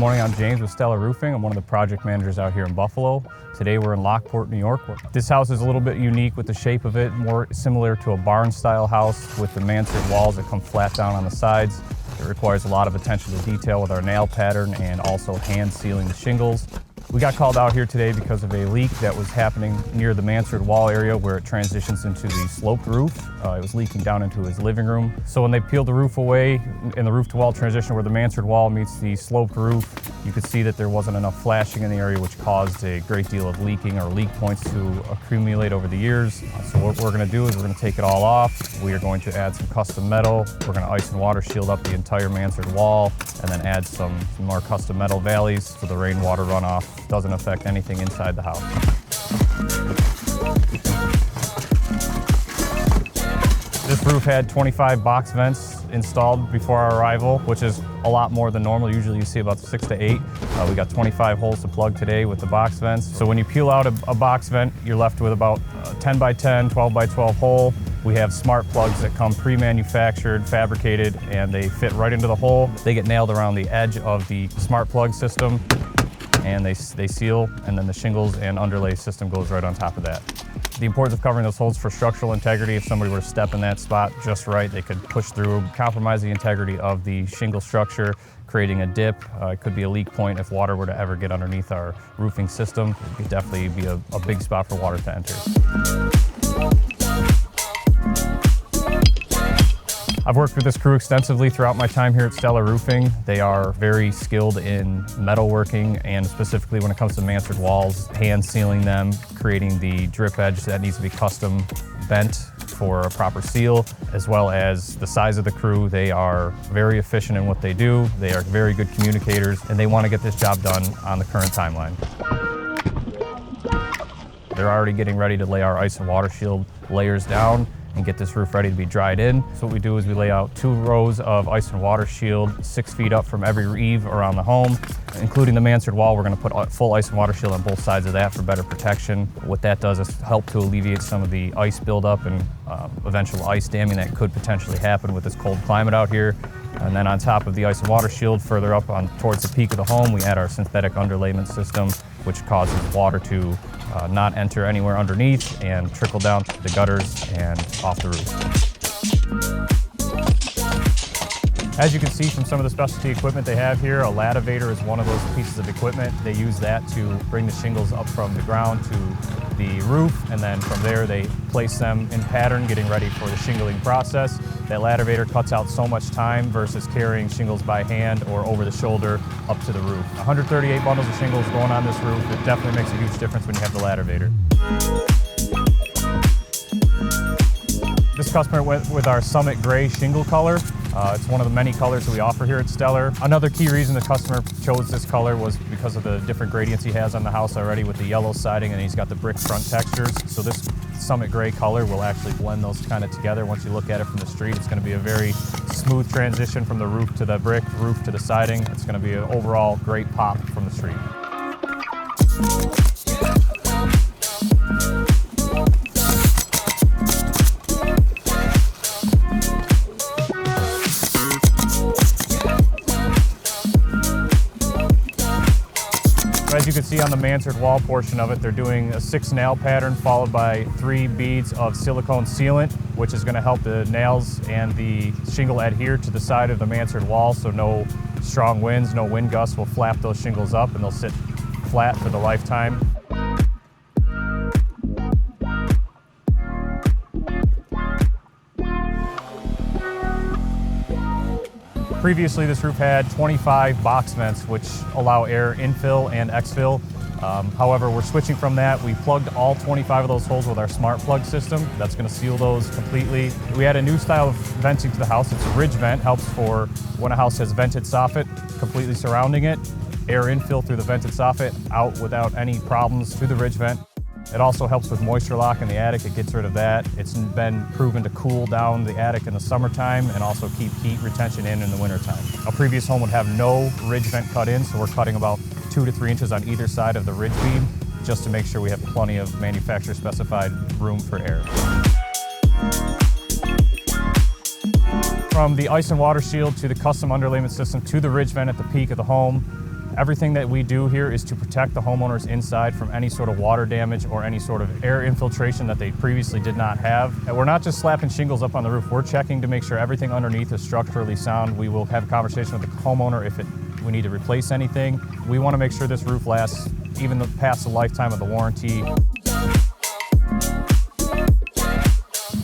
morning, I'm James with Stellar Roofing. I'm one of the project managers out here in Buffalo. Today we're in Lockport, New York. This house is a little bit unique with the shape of it, more similar to a barn-style house with the mansard walls that come flat down on the sides. It requires a lot of attention to detail with our nail pattern and also hand sealing the shingles. We got called out here today because of a leak that was happening near the mansard wall area where it transitions into the sloped roof. It was leaking down into his living room. So when they peeled the roof away in the roof to wall transition where the mansard wall meets the sloped roof, you could see that there wasn't enough flashing in the area, which caused a great deal of leaking or leak points to accumulate over the years. So what we're going to do is we're going to take it all off. We are going to add some custom metal. We're going to ice and water shield up the entire mansard wall and then add some more custom metal valleys so the rainwater runoff doesn't affect anything inside the house. This roof had 25 box vents installed before our arrival, which is a lot more than normal. Usually you see about 6 to 8. We got 25 holes to plug today with the box vents. So when you peel out a box vent, you're left with about a 10 by 10, 12 by 12 hole. We have smart plugs that come pre-manufactured, fabricated, and they fit right into the hole. They get nailed around the edge of the smart plug system, and they seal, and then the shingles and underlay system goes right on top of that. The importance of covering those holes for structural integrity, if somebody were to step in that spot just right, they could push through, compromise the integrity of the shingle structure, creating a dip. It could be a leak point if water were to ever get underneath our roofing system. It could definitely be a big spot for water to enter. I've worked with this crew extensively throughout my time here at Stellar Roofing. They are very skilled in metalworking and specifically when it comes to mansard walls, hand sealing them, creating the drip edge that needs to be custom bent for a proper seal, as well as the size of the crew. They are very efficient in what they do. They are very good communicators and they want to get this job done on the current timeline. They're already getting ready to lay our ice and water shield layers down and get this roof ready to be dried in. So what we do is we lay out 2 rows of ice and water shield 6 feet up from every eave around the home, including the mansard wall. We're going to put full ice and water shield on both sides of that for better protection. What that does is help to alleviate some of the ice buildup and eventual ice damming that could potentially happen with this cold climate out here. And then on top of the ice and water shield, further up towards the peak of the home, we add our synthetic underlayment system, which causes water to not enter anywhere underneath and trickle down the gutters and off the roof. As you can see from some of the specialty equipment they have here, a lativator is one of those pieces of equipment. They use that to bring the shingles up from the ground to the roof, and then from there they place them in pattern, getting ready for the shingling process. That lativator cuts out so much time versus carrying shingles by hand or over the shoulder up to the roof. 138 bundles of shingles going on this roof. It definitely makes a huge difference when you have the lativator. This customer went with our Summit Gray shingle color. It's one of the many colors that we offer here at Stellar. Another key reason the customer chose this color was because of the different gradients he has on the house already with the yellow siding, and he's got the brick front textures. So this Summit Gray color will actually blend those kind of together. Once you look at it from the street, it's going to be a very smooth transition from the roof to the brick, roof to the siding. It's going to be an overall great pop from the street. As you can see on the mansard wall portion of it, they're doing a 6 nail pattern followed by 3 beads of silicone sealant, which is going to help the nails and the shingle adhere to the side of the mansard wall, so no strong winds, no wind gusts will flap those shingles up and they'll sit flat for the lifetime. Previously, this roof had 25 box vents, which allow air infill and exfill. However, we're switching from that. We plugged all 25 of those holes with our smart plug system. That's going to seal those completely. We had a new style of venting to the house. It's a ridge vent, helps for when a house has vented soffit completely surrounding it. Air infill through the vented soffit, out without any problems to the ridge vent. It also helps with moisture lock in the attic. It gets rid of that. It's been proven to cool down the attic in the summertime and also keep heat retention in the wintertime. A previous home would have no ridge vent cut in, so we're cutting about 2 to 3 inches on either side of the ridge beam just to make sure we have plenty of manufacturer specified room for air. From the ice and water shield to the custom underlayment system to the ridge vent at the peak of the home, Everything that we do here is to protect the homeowners inside from any sort of water damage or any sort of air infiltration that they previously did not have. And we're not just slapping shingles up on the roof, we're checking to make sure everything underneath is structurally sound. We will have a conversation with the homeowner if we need to replace anything. We want to make sure this roof lasts even past the lifetime of the warranty.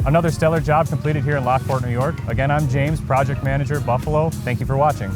Another stellar job completed here in Lockport, New York. Again, I'm James, project manager at Buffalo. Thank you for watching.